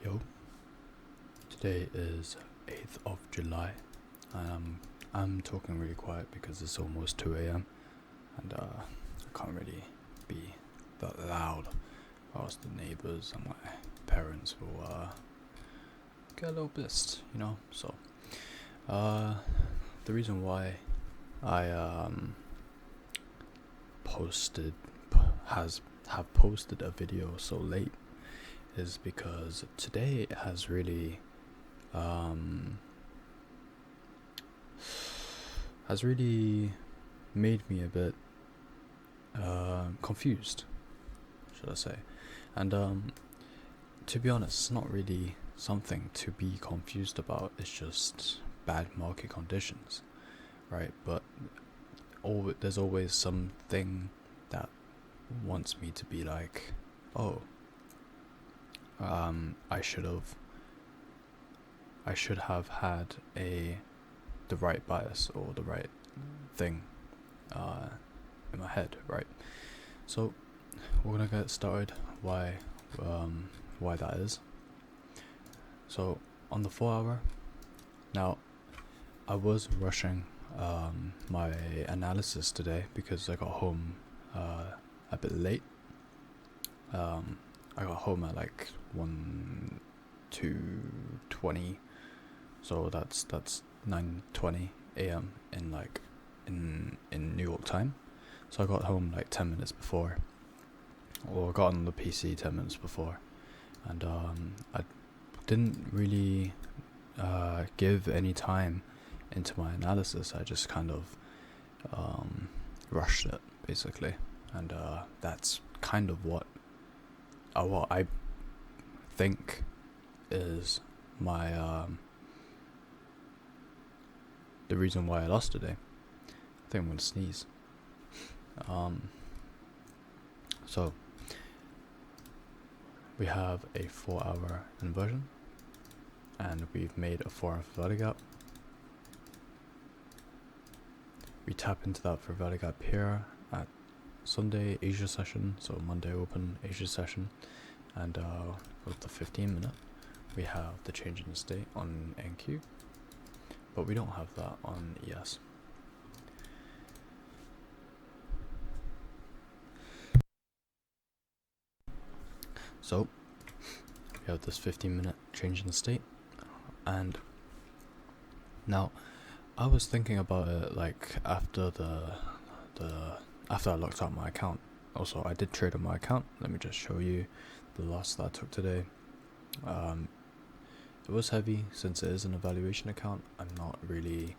Yo, today is 8th of July, and I'm talking really quiet because it's almost 2 a.m. and I can't really be that loud, or else the neighbors and my parents will get a little pissed, So, the reason why I posted have posted a video so late is because today has really made me a bit confused, should I say. And to be honest, it's not really something to be confused about. It's just bad market conditions, right? But there's always something that wants me to be like, oh, I should have had the right bias or the right thing in my head, right? So we're gonna get started. Why that is. So on the 4 hour, now I was rushing my analysis today because I got home a bit late. I got home at like 2:20, so that's 9:20 a.m. in New York time. So I got home like 10 minutes before, or got on the PC 10 minutes before, and I didn't really give any time into my analysis. I just kind of rushed it basically, and that's kind of what I think is my the reason why I lost today. I think I'm gonna sneeze. So we have a 4-hour inversion, and we've made a 4-hour Valley Gap. We tap into that for Valley Gap here at Sunday Asia session, so Monday open Asia session, and with the 15-minute we have the change in state on NQ, but we don't have that on ES. So we have this 15-minute change in state, and now I was thinking about it like after after I locked out my account. Also, I did trade on my account. Let me just show you the loss that I took today. It was heavy since it is an evaluation account. I'm not really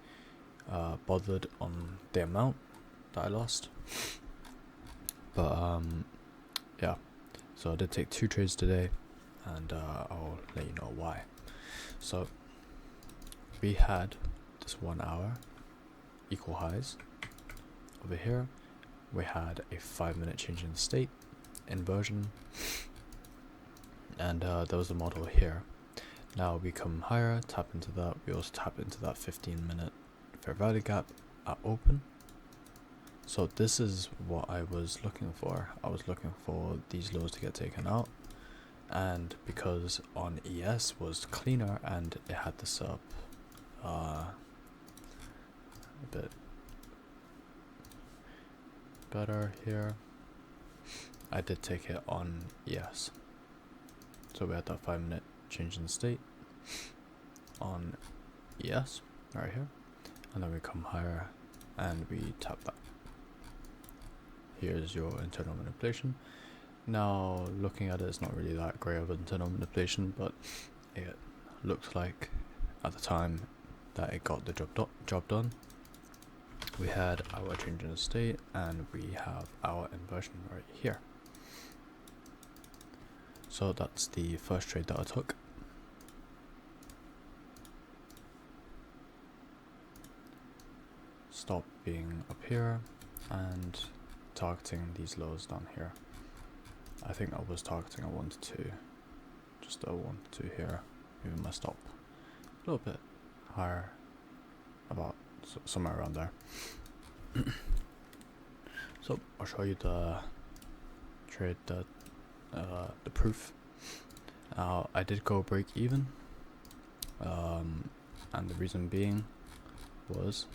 bothered on the amount that I lost, but yeah. So I did take 2 trades today, and I'll let you know why. So we had this 1 hour equal highs. Over here we had a 5-minute change in state inversion, and there was a model here. Now we come higher, tap into that. We also tap into that 15-minute fair value gap at open. So this is what I was looking for. I was looking for these lows to get taken out, and because on ES was cleaner and it had this up a bit better here, I did take it on ES. So we had that 5-minute change in state on ES right here, and then we come higher and we tap that. Here's your internal manipulation. Now looking at it, it's not really that great of internal manipulation, but it looked like at the time that it got the job done. We had our change in state, and we have our inversion right here. So that's the first trade that I took. Stop being up here and targeting these lows down here. I think I was targeting a 1 to 2, just a 1 to 2 here, moving my stop a little bit higher, about somewhere around there. So I'll show you the trade, the proof. I did go break even, and the reason being was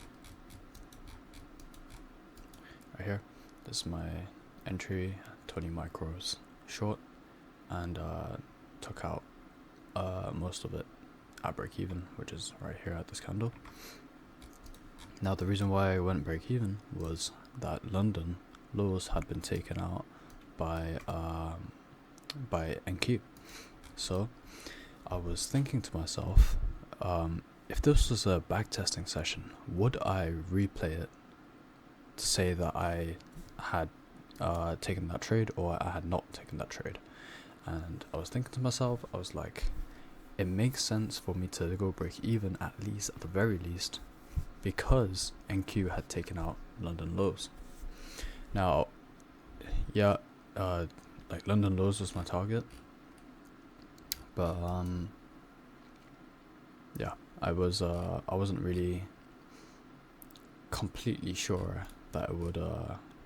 right here. This is my entry, 20 micros short, and took out most of it at break even, which is right here at this candle. Now the reason why I went break even was that London lows had been taken out by NQ. So I was thinking to myself, if this was a backtesting session, would I replay it to say that I had taken that trade or I had not taken that trade? And I was thinking to myself, I was like, it makes sense for me to go break even at the very least, because NQ had taken out London lows. Now, yeah, like London lows was my target, but yeah, I wasn't really completely sure that it would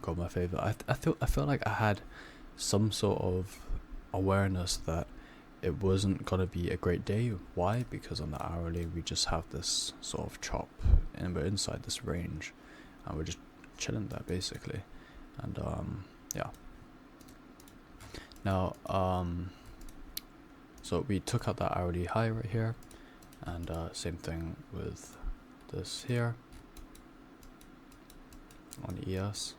go my favor. I felt like I had some sort of awareness that it wasn't gonna be a great day. Why? Because on the hourly we just have this sort of chop, and we're inside this range, and we're just chilling there basically. And yeah. Now so we took out that hourly high right here, and same thing with this here on the ES.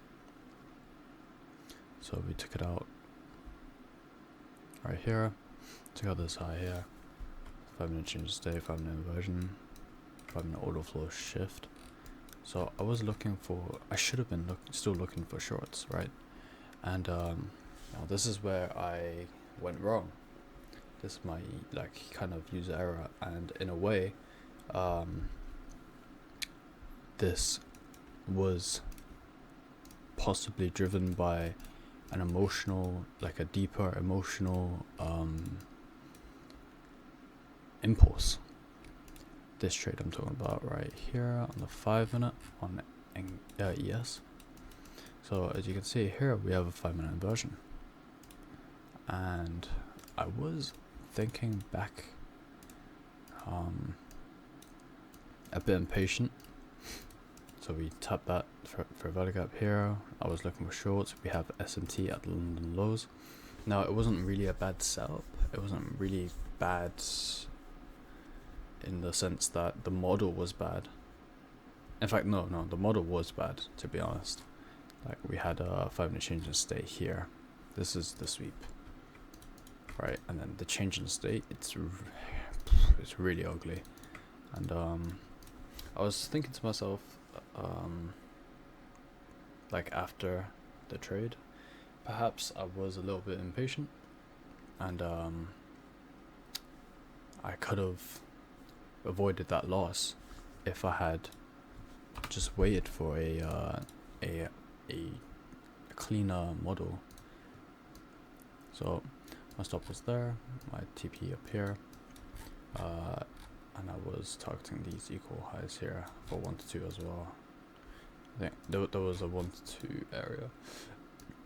So we took it out right here, took out this high here, 5 minute change of state, 5 minute inversion, 5 minute auto flow shift. So I was looking for, I should have been still looking for shorts, right? And now this is where I went wrong. This is my like kind of user error, and in a way, this was possibly driven by an emotional, like a deeper emotional impulse. This trade I'm talking about right here on the 5 minute on ES. So as you can see here, we have a 5 minute inversion, and I was thinking back, a bit impatient. So we tapped that for a value gap here. I was looking for shorts. We have SMT at London lows. Now it wasn't really a bad setup. It wasn't really bad in the sense that the model was bad. In fact, no, the model was bad, to be honest. Like we had a 5 minute change in state here. This is the sweep, right? And then the change in state, it's really ugly. And I was thinking to myself, like after the trade, perhaps I was a little bit impatient, and I could have avoided that loss if I had just waited for a cleaner model. So my stop was there, my TP up here, and I was targeting these equal highs here for 1 to 2 as well. I think there was a 1 to 2 area.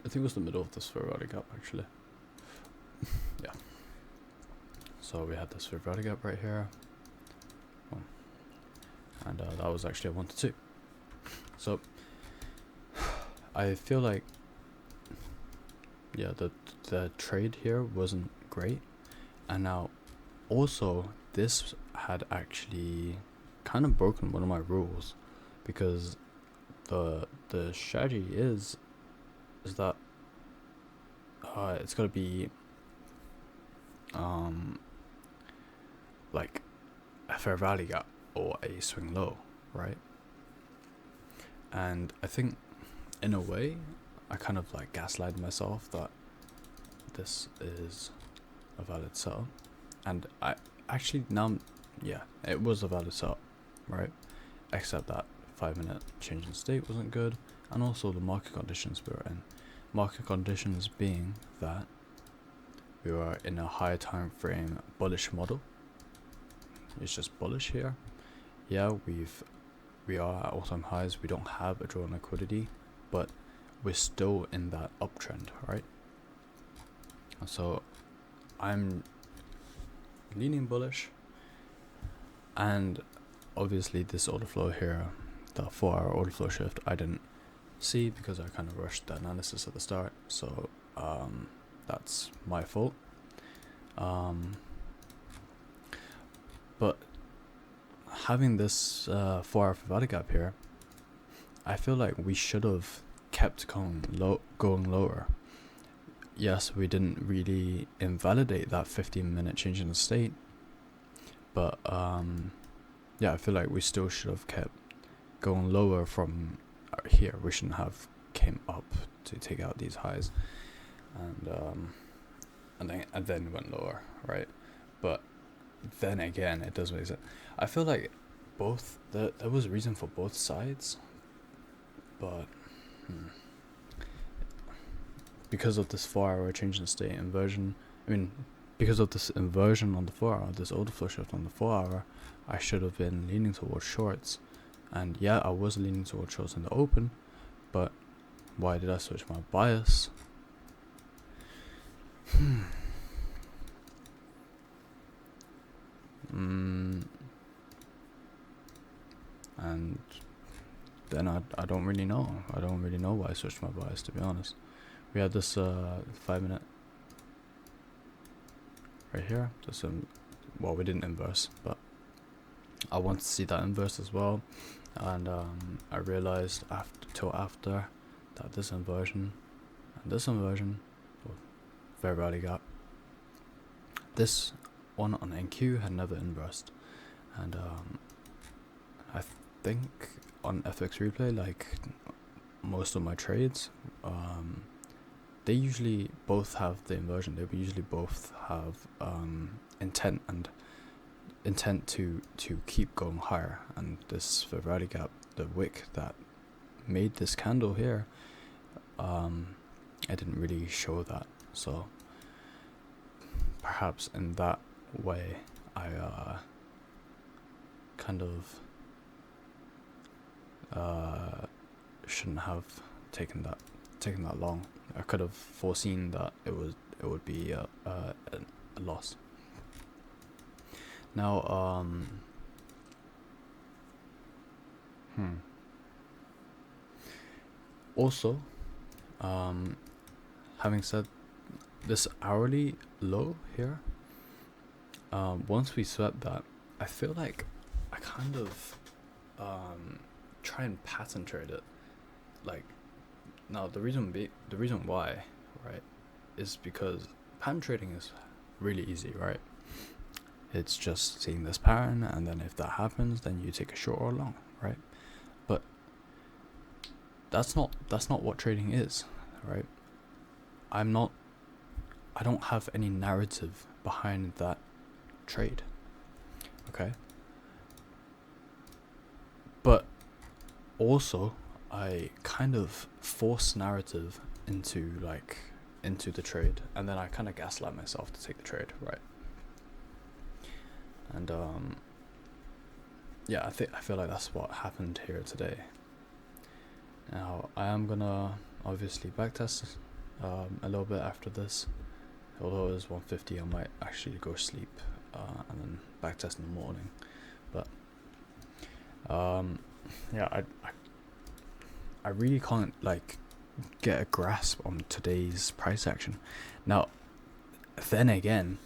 I think it was the middle of this Ferrari gap actually. Yeah. So we had this Ferrari gap right here, and that was actually a 1 to 2. So I feel like, yeah, the trade here wasn't great, and now also this had actually kind of broken one of my rules, because the strategy is that it's gonna be like a fair value gap or a swing low, right? And I think in a way I kind of like gaslighted myself that this is a valid setup, and I actually now, yeah, it was a valid setup, right? Except that 5 minute change in state wasn't good, and also the market conditions we were in. Market conditions being that we were in a higher time frame bullish model. It's just bullish here. Yeah, we are at all-time highs. We don't have a draw on liquidity, but we're still in that uptrend, right? So I'm leaning bullish, and obviously this order flow here, the 4-hour order flow shift, I didn't see because I kind of rushed the analysis at the start, so that's my fault. But having this 4-hour Fibonacci gap here, I feel like we should have kept going lower. Yes, we didn't really invalidate that 15-minute change in the state, but yeah, I feel like we still should have kept going lower from here. We shouldn't have came up to take out these highs, and then went lower, right? But then again, it does make sense. I feel like both there was a reason for both sides, but because of this 4-hour change in state inversion, because of this inversion on the 4-hour, this order flow shift on the 4-hour, I should have been leaning towards shorts. And yeah, I was leaning towards shorts in the open, but why did I switch my bias? And then I don't really know. I don't really know why I switched my bias, to be honest. We had this 5-minute right here. Just well, we didn't inverse, but I want to see that inverse as well. And I realized after that this inversion and this inversion, fair value gap, this one on NQ had never inversed. And I think on FX replay, like most of my trades, they usually both have the inversion. They usually both have intent to keep going higher. And this fair value gap, the wick that made this candle here, I didn't really show that. So perhaps in that way, I kind of shouldn't have taken that long. I could have foreseen that it would be a loss. Now, also, having said this hourly low here, once we swept that, I feel like I kind of try and pattern trade it. Like, now the reason why, right, is because pattern trading is really easy, right? It's just seeing this pattern, and then if that happens, then you take a short or a long, right? But that's not what trading is, right? I don't have any narrative behind that trade, okay? But also, I kind of force narrative into the trade, and then I kind of gaslight myself to take the trade, right? And yeah, I feel like that's what happened here today. Now I am gonna obviously backtest a little bit after this. Although it is 1:50, I might actually go sleep and then backtest in the morning. But yeah, I really can't get a grasp on today's price action. Now, then again,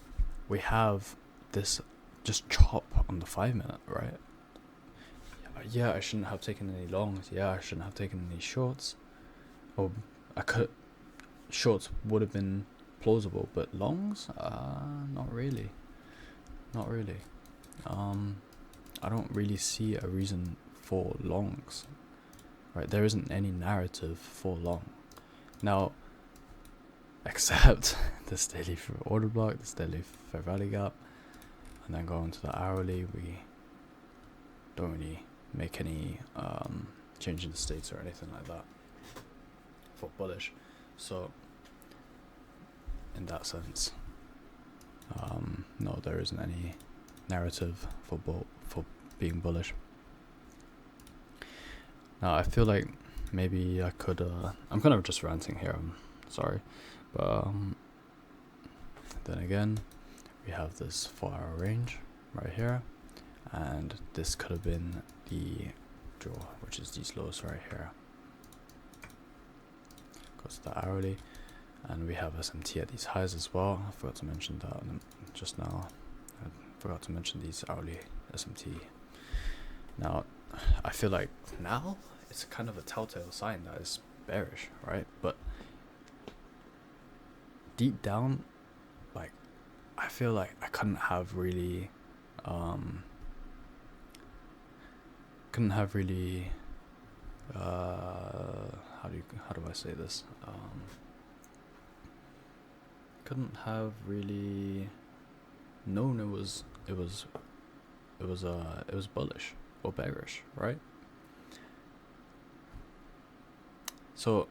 we have this just chop on the 5-minute, right? Yeah, I shouldn't have taken any longs. Yeah, I shouldn't have taken any shorts. Or shorts would have been plausible, but longs, not really. I don't really see a reason for longs, right? There isn't any narrative for long now, except this daily order block, this daily fair value gap, and then going to the hourly. We don't really make any change in the states or anything like that for bullish. So in that sense, no, there isn't any narrative for being bullish. Now I feel like maybe I could I'm kind of just ranting here, I'm sorry, but then again, we have this 4-hour range right here, and this could have been the draw, which is these lows right here. Goes to the hourly, and we have SMT at these highs as well. I forgot to mention that just now. I forgot to mention these hourly SMT. Now, I feel like now it's kind of a telltale sign that it's bearish, right? But deep down, like, I feel like I couldn't have really how do I say this, couldn't have really known it was bullish or bearish, right? So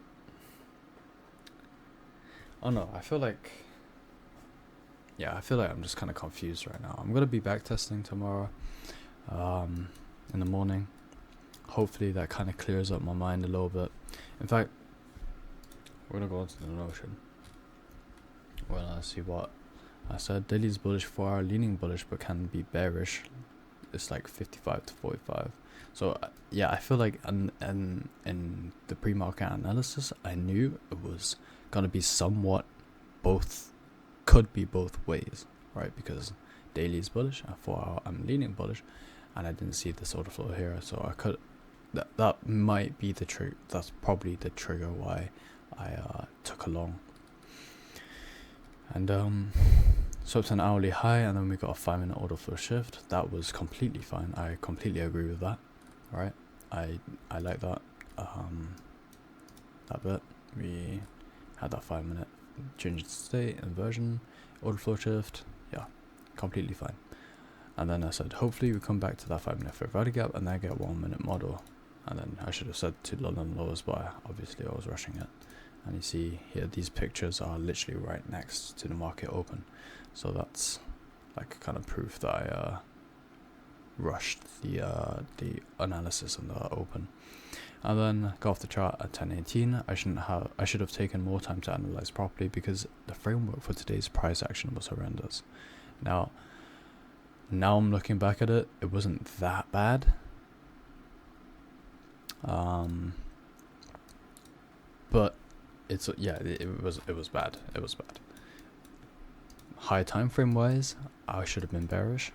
I feel like I'm just kind of confused right now. I'm gonna be back testing tomorrow in the morning. Hopefully that kind of clears up my mind a little bit. In fact, we're gonna go into the Notion. We're gonna see what I said. Daily is bullish, 4 hour leaning bullish, but can be bearish. It's like 55 to 45. So yeah, I feel like in the pre-market analysis, I knew it was gonna be somewhat could be both ways, right? Because daily is bullish and 4 hour I'm leaning bullish, and I didn't see this order flow here, so I could that might be the trigger. That's probably the trigger why I took a long. And so it's an hourly high, and then we got a 5-minute order flow shift. That was completely fine. I completely agree with that. Right? I like that. That bit. We had that 5-minute change of state, inversion, order flow shift. Yeah, completely fine. And then I said, hopefully we come back to that 5-minute fair value gap, and then get 1-minute model. And then I should have said to London lows, but obviously I was rushing it. And you see here, these pictures are literally right next to the market open. So that's like kind of proof that I rushed the analysis on the open. And then go off the chart at 10:18. I should have taken more time to analyze properly, because the framework for today's price action was horrendous. Now I'm looking back at it, it wasn't that bad. But it was bad. It was bad. High time frame wise, I should have been bearish.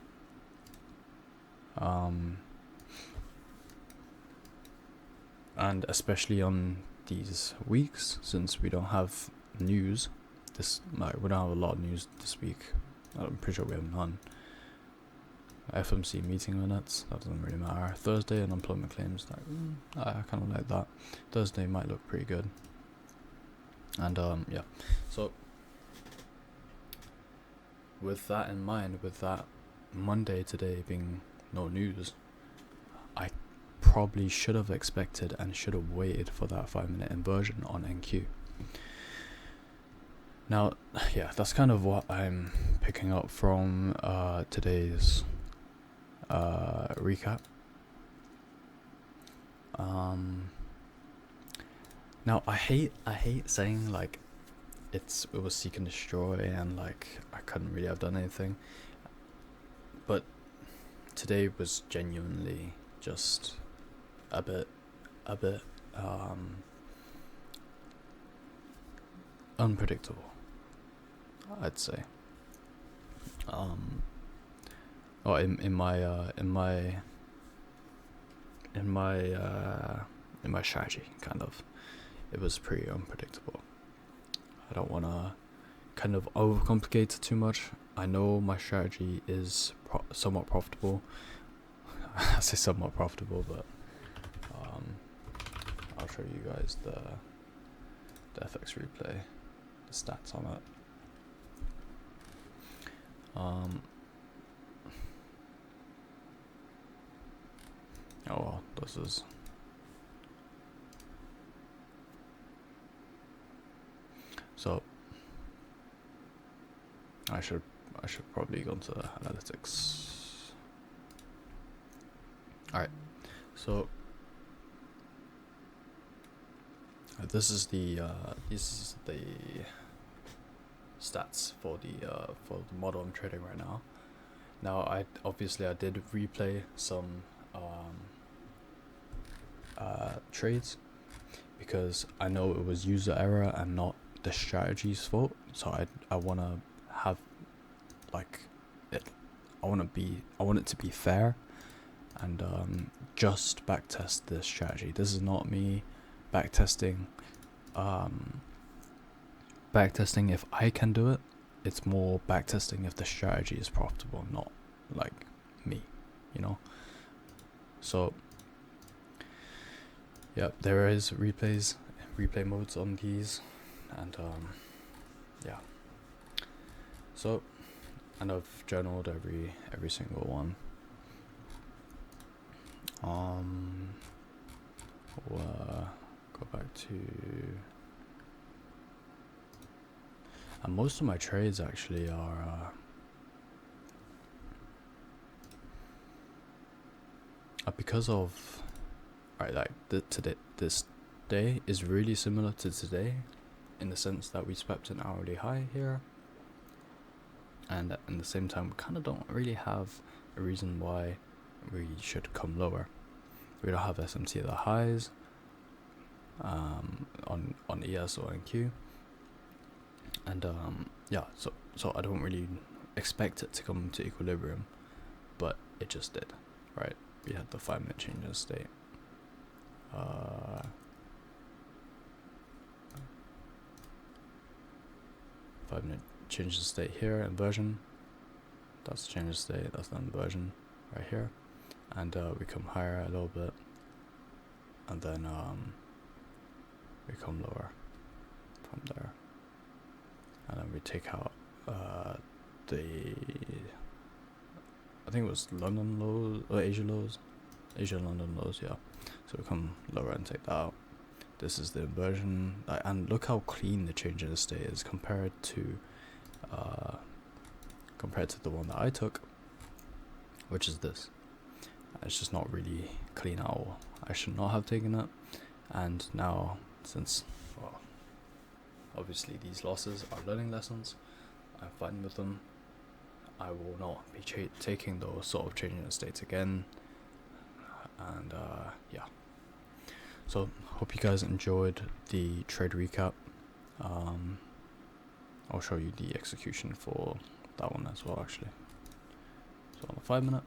And especially on these weeks, since we don't have news, we don't have a lot of news this week. I'm pretty sure we have none. FMC meeting minutes, that doesn't really matter. Thursday, unemployment claims, I kind of like that. Thursday might look pretty good. And yeah, so with that in mind, with that Monday today being no news, I probably should have expected and should have waited for that 5-minute inversion on NQ. Now, yeah, that's kind of what I'm picking up from today's recap. Now I hate saying like it was seek and destroy and like I couldn't really have done anything, but today was genuinely just a bit unpredictable, I'd say. In my strategy, kind of, it was pretty unpredictable. I don't want to kind of overcomplicate it too much. I know my strategy is somewhat profitable. I say somewhat profitable, but I'll show you guys the FX replay, the stats on it. Oh well, this is so. I should probably go into analytics. All right, so this is the stats for the model I'm trading right now. Now I did replay some trades because I know it was user error and not the strategy's fault. So I wanna have like it. I want it to be fair, and just backtest this strategy. This is not me backtesting. Backtesting if I can do it. It's more backtesting if the strategy is profitable, not like me, you know. So yeah, there is replay modes on these, and yeah. So, and I've journaled every single one. Go back to, and most of my trades actually are because of, right, like this day is really similar to today, in the sense that we swept an hourly high here, and at the same time we kind of don't really have a reason why we should come lower. We don't have SMT at the highs on ES or NQ, and yeah, so I don't really expect it to come to equilibrium, but it just did, right? We had the 5-minute change in state. 5-minute change in state here, inversion. That's the change of state, that's the inversion right here. And we come higher a little bit, and then we come lower from there, and then we take out the, I think it was London lows or Asia London lows, yeah. So we come lower and take that out. This is the inversion, and look how clean the change in the state is compared to the one that I took, which is this. It's just not really clean at all. I should not have taken it, and now, since, well, obviously these losses are learning lessons, I'm fine with them. I will not be taking those sort of changing the states again, and yeah. So hope you guys enjoyed the trade recap. I'll show you the execution for that one as well, actually. So on the 5-minute,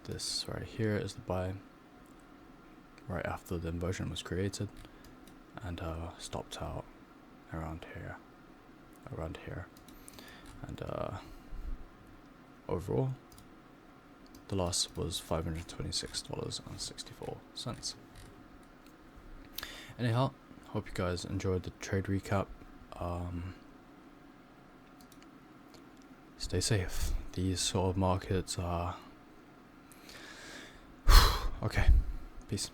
this right here is the buy right after the inversion was created, and stopped out around here, and overall the loss was $526.64. Anyhow, hope you guys enjoyed the trade recap. Stay safe. These sort of markets are okay. Peace.